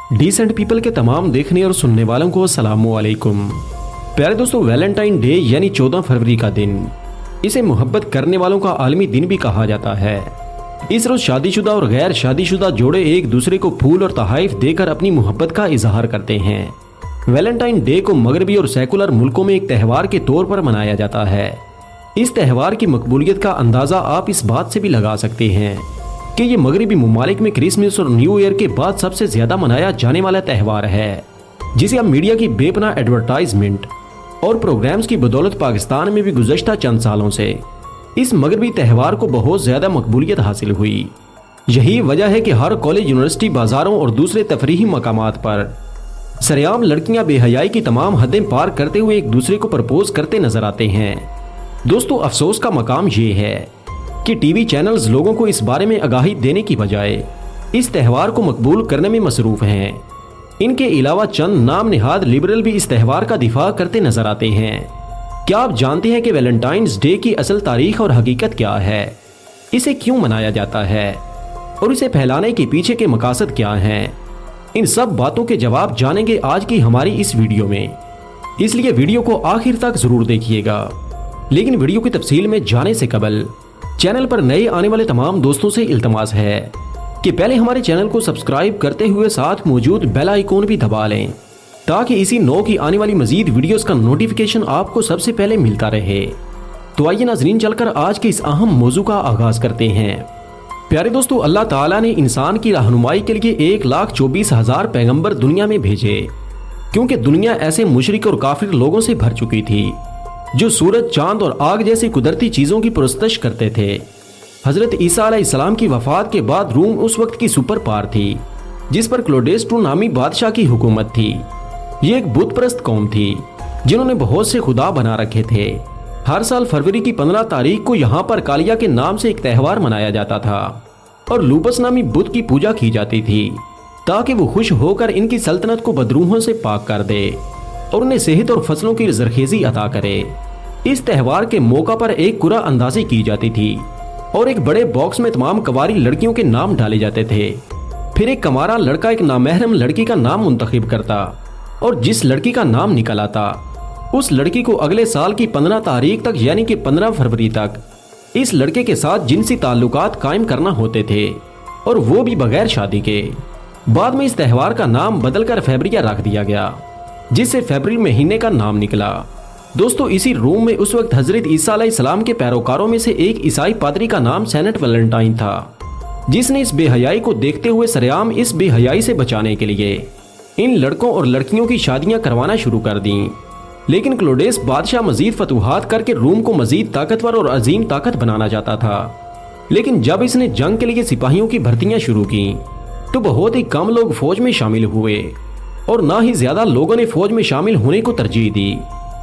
Decent people के तमाम देखने और सुनने वालों को अस्सलामुअलैकुम। प्यारे दोस्तों, वैलेंटाइन डे यानी 14 फरवरी का दिन, इसे मोहब्बत करने वालों का आलमी दिन भी कहा जाता है। इस रोज शादीशुदा और गैर शादीशुदा जोड़े एक दूसरे को फूल और तोहफे देकर अपनी मोहब्बत का इजहार करते हैं। वैलेंटाइन डे को मगरबी और सेकुलर मुल्कों में एक त्यौहार के तौर पर मनाया जाता है। इस त्यौहार की मकबूलियत का अंदाजा आप इस बात से भी लगा सकते हैं कि ये मगरबी ममालिक में क्रिसमस और न्यू ईयर के बाद सबसे ज्यादा मनाया जाने वाला त्यौहार है, जिसे अब मीडिया की बेपनाह एडवर्टाइजमेंट और प्रोग्राम्स की बदौलत पाकिस्तान में भी गुज़श्ता चंद सालों से इस मगरबी त्यौहार को बहुत ज्यादा मकबूलियत हासिल हुई। यही वजह है कि हर कॉलेज, यूनिवर्सिटी, बाजारों और दूसरे तफरीही मकामात पर सरेआम लड़कियां बेहयाई की तमाम हदें पार करते हुए एक दूसरे को प्रपोज करते नजर आते हैं। दोस्तों, अफसोस का मकाम ये है कि टीवी चैनल्स लोगों को इस बारे में आगाही देने की बजाय इस त्यौहार को मकबूल करने में मसरूफ हैं। इनके अलावा चंद नाम निहाद लिबरल भी इस त्यौहार का दिफा करते नजर आते हैं। क्या आप जानते हैं कि वैलेंटाइंस डे की असल तारीख और हकीकत क्या है, इसे क्यों मनाया जाता है और इसे फैलाने के पीछे के मकासद क्या हैं? इन सब बातों के जवाब जानेंगे आज की हमारी इस वीडियो में, इसलिए वीडियो को आखिर तक जरूर देखिएगा। लेकिन वीडियो की तफसील में जाने से कबल चैनल पर नए आने वाले तमाम दोस्तों से इल्तमास है कि पहले हमारे चैनल को सब्सक्राइब करते हुए साथ मौजूद बेल आइकॉन भी दबा लें, ताकि इसी नौ की आने वाली मजीद वीडियोस का नोटिफिकेशन आपको सबसे पहले मिलता रहे। तो आइए नाज़रीन, चलकर आज के इस अहम मौजू का आगाज करते हैं। प्यारे दोस्तों, अल्लाह ताला ने इंसान की रहनुमाई के लिए 1,24,000 पैगंबर दुनिया में भेजे, क्योंकि दुनिया ऐसे मुशरिक और काफिर लोगों से भर चुकी थी जो सूरज, चांद और आग जैसी कुदरती चीजों की पुरस्तश करते थे। हजरत ईसा अलैहिस्सलाम की वफात के बाद रूम उस वक्त की सुपर पावर थी, जिस पर क्लोडेस II नामी बादशाह की हुकूमत थी। ये एक बुत परस्त कौम थी जिन्होंने बहुत से खुदा बना रखे थे। हर साल फरवरी की 15 तारीख को यहाँ पर कालिया के नाम से एक त्यौहार मनाया जाता था और लूपस नामी बुत की पूजा की जाती थी, ताकि वो खुश होकर इनकी सल्तनत को बदरूहों से पाक कर दे और उन्हें सेहत और फसलों की जरखेजी अता करे। इस त्यौहार के मौका पर एक कुरा अंदाजी की जाती थी और एक बड़े बॉक्स में तमाम कवारी लड़कियों के नाम डाले जाते थे। फिर एक कमारा लड़का एक नामहरम लड़की का नाम मुंतखब करता और जिस लड़की का नाम निकल आता, उस लड़की को अगले साल की 15 तारीख तक यानी कि 15 फरवरी तक इस लड़के के साथ जिनसी ताल्लुकात कायम करना होते थे, और वो भी बगैर शादी के। बाद में इस त्यौहार का नाम बदलकर फरवरिया रख दिया गया, जिससे फरवरी महीने का नाम निकला। दोस्तों, इसी रोम में उस वक्त हजरत ईसा अलैहिस्सलाम के पैरोकारों में से एक ईसाई पादरी का नाम सेंट वैलेंटाइन था, जिसने इस बेहयाई को देखते हुए सरेआम इस बेहयाई से बचाने के लिए इन लड़कों और लड़कियों की शादियां करवाना शुरू कर दी। लेकिन क्लोडेस बादशाह मजीद फतूहात करके रूम को मजीद ताकतवर और अजीम ताकत बनाना चाहता था। लेकिन जब इसने जंग के लिए सिपाहियों की भर्तियां शुरू की तो बहुत ही कम लोग फौज में शामिल हुए और ना ही ज्यादा लोगों ने फौज में शामिल होने को तरजीह दी।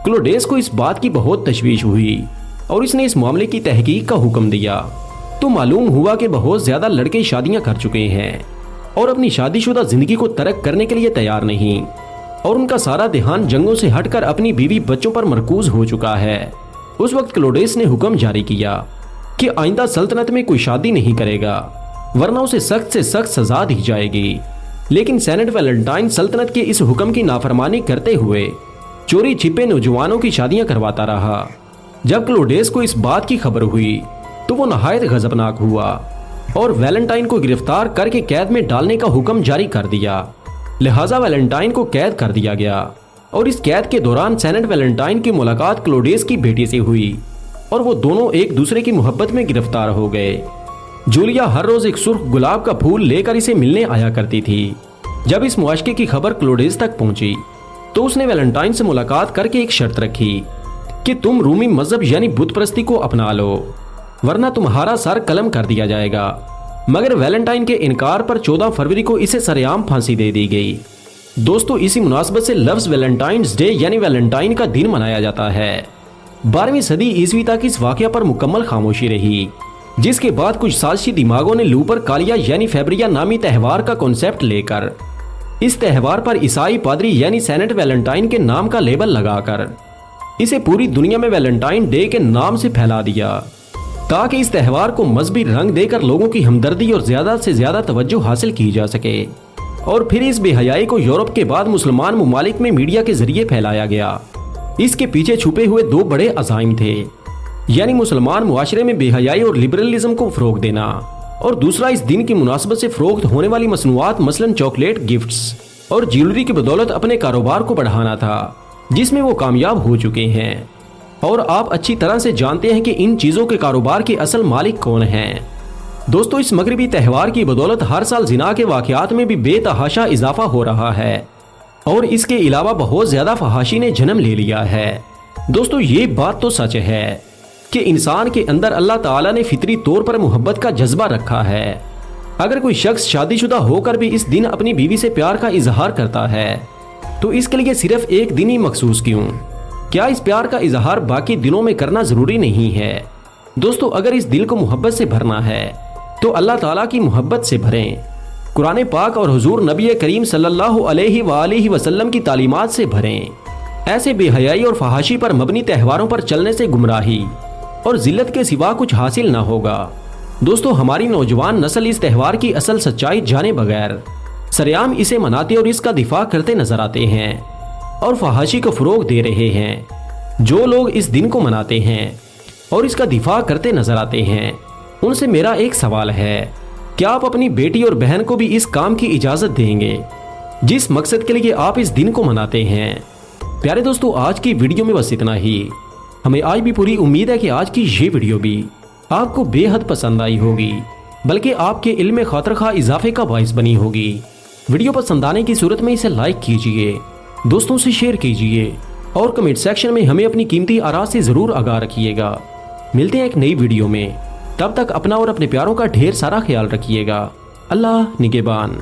क्लोडेस को इस बात की बहुत तशवीश हुई और इसने इस मामले की तहकीक का हुक्म दिया, तो मालूम हुआ कि बहुत ज्यादा लड़के शादियां कर चुके हैं और अपनी शादीशुदा जिंदगी को तर्क करने के लिए तैयार नहीं, और उनका सारा ध्यान जंगों से हटकर अपनी बीवी बच्चों पर मरकूज हो चुका है। उस वक्त क्लोडेस ने हुक्म जारी किया कि आइंदा सल्तनत में कोई शादी नहीं करेगा, वरना उसे सख्त से सख्त सजा दी जाएगी। लेकिन सेनेट वैलेंटाइन सल्तनत के इस हुक्म की नाफरमानी करते हुए चोरी छिपे नौजवानों की शादियां करवाता रहा। जब क्लोडेस को इस बात की खबर हुई तो वो नहायत गजबनाक हुआ और वैलेंटाइन को गिरफ्तार करके कैद में डालने का हुक्म जारी कर दिया। लिहाजा वैलेंटाइन को कैद कर दिया गया और इस कैद के दौरान सेनेट वैलेंटाइन की मुलाकात क्लोडेस की बेटी से हुई और वो दोनों एक दूसरे की मोहब्बत में गिरफ्तार हो गए। जूलिया हर रोज एक सुर्ख गुलाब का फूल लेकर इसे मिलने आया करती थी। जब इस मुआशके की खबर क्लोडेस तक पहुंची तो उसने वैलेंटाइन से मुलाकात करके एक शर्त रखी कि तुम रूमी मजहब यानी बुत परस्ती को अपना लो, वरना तुम्हारा सर कलम कर दिया जाएगा। मगर वैलेंटाइन के इनकार पर 14 फरवरी को इसे सरेआम फांसी दे दी गई। दोस्तों, इसी मुनासबत से लफ्ज वैलेंटाइंस डे यानी वैलेंटाइन का दिन मनाया जाता है। 12वीं सदी ईस्वी तक इस वाकया पर मुकम्मल खामोशी रही, जिसके बाद कुछ साजिशी दिमागों ने लूपर कालिया यानी फरवरिया नामी त्यौहार का कॉन्सेप्ट लेकर इस त्यौहार पर ईसाई पादरी यानी सेनेट वैलेंटाइन के नाम का लेबल लगाकर इसे पूरी दुनिया में वैलेंटाइन डे के नाम से फैला दिया, ताकि इस त्यौहार को मजहबी रंग देकर लोगों की हमदर्दी और ज्यादा से ज्यादा तवज्जो हासिल की जा सके। اور پھر اس بے حیائی کو یورپ کے بعد مسلمان ممالک میں میڈیا کے ذریعے پھیلایا گیا۔ اس کے پیچھے چھپے ہوئے دو بڑے عزائم تھے، یعنی مسلمان معاشرے میں بے حیائی اور لبرلزم کو فروغ دینا، اور دوسرا اس دن کی مناسبت سے فروخت ہونے والی مصنوعات مثلاً چاکلیٹ، گفٹس اور جیولری کی بدولت اپنے کاروبار کو بڑھانا تھا، جس میں وہ کامیاب ہو چکے ہیں۔ اور آپ اچھی طرح سے جانتے ہیں کہ ان چیزوں کے کاروبار کے اصل مالک کون ہیں۔ دوستو، اس مغربی تہوار کی بدولت ہر سال زنا کے واقعات میں بھی بے تحاشا اضافہ ہو رہا ہے، اور اس کے علاوہ بہت زیادہ فحاشی نے جنم لے لیا ہے۔ دوستو، یہ بات تو سچ ہے کہ انسان کے اندر اللہ تعالیٰ نے فطری طور پر محبت کا جذبہ رکھا ہے۔ اگر کوئی شخص شادی شدہ ہو کر بھی اس دن اپنی بیوی سے پیار کا اظہار کرتا ہے تو اس کے لیے صرف ایک دن ہی مخصوص کیوں؟ کیا اس پیار کا اظہار باقی دنوں میں کرنا ضروری نہیں ہے؟ دوستو، اگر اس دل کو محبت سے بھرنا ہے تو اللہ تعالیٰ کی محبت سے بھریں، قرآن پاک اور حضور نبی کریم صلی اللہ علیہ وآلہ وسلم کی تعلیمات سے بھریں۔ ایسے بے حیائی اور فحاشی پر مبنی تہواروں پر چلنے سے گمراہی اور ذلت کے سوا کچھ حاصل نہ ہوگا۔ دوستو، ہماری نوجوان نسل اس تہوار کی اصل سچائی جانے بغیر سریعام اسے مناتے اور اس کا دفاع کرتے نظر آتے ہیں اور فحاشی کو فروغ دے رہے ہیں۔ جو لوگ اس دن کو مناتے ہیں اور اس کا دفاع کرتے نظر آتے ہیں، ان سے میرا ایک سوال ہے، کیا آپ اپنی بیٹی اور بہن کو بھی اس کام کی اجازت دیں گے جس مقصد کے لیے آپ اس دن کو مناتے ہیں؟ پیارے دوستو، آج کی ویڈیو میں بس اتنا ہی۔ ہمیں آج بھی پوری امید ہے کہ آج کی یہ ویڈیو بھی آپ کو بے حد پسند آئی ہوگی، بلکہ آپ کے علم خاطر خواہ اضافے کا باعث بنی ہوگی۔ ویڈیو پسند آنے کی صورت میں اسے لائک کیجئے، دوستوں سے شیئر کیجئے اور کمنٹ سیکشن میں ہمیں اپنی قیمتی آراء سے ضرور آگاہ رکھیے گا۔ ملتے ہیں ایک نئی ویڈیو میں، تب تک اپنا اور اپنے پیاروں کا ڈھیر سارا خیال رکھیے گا۔ اللہ نگہبان۔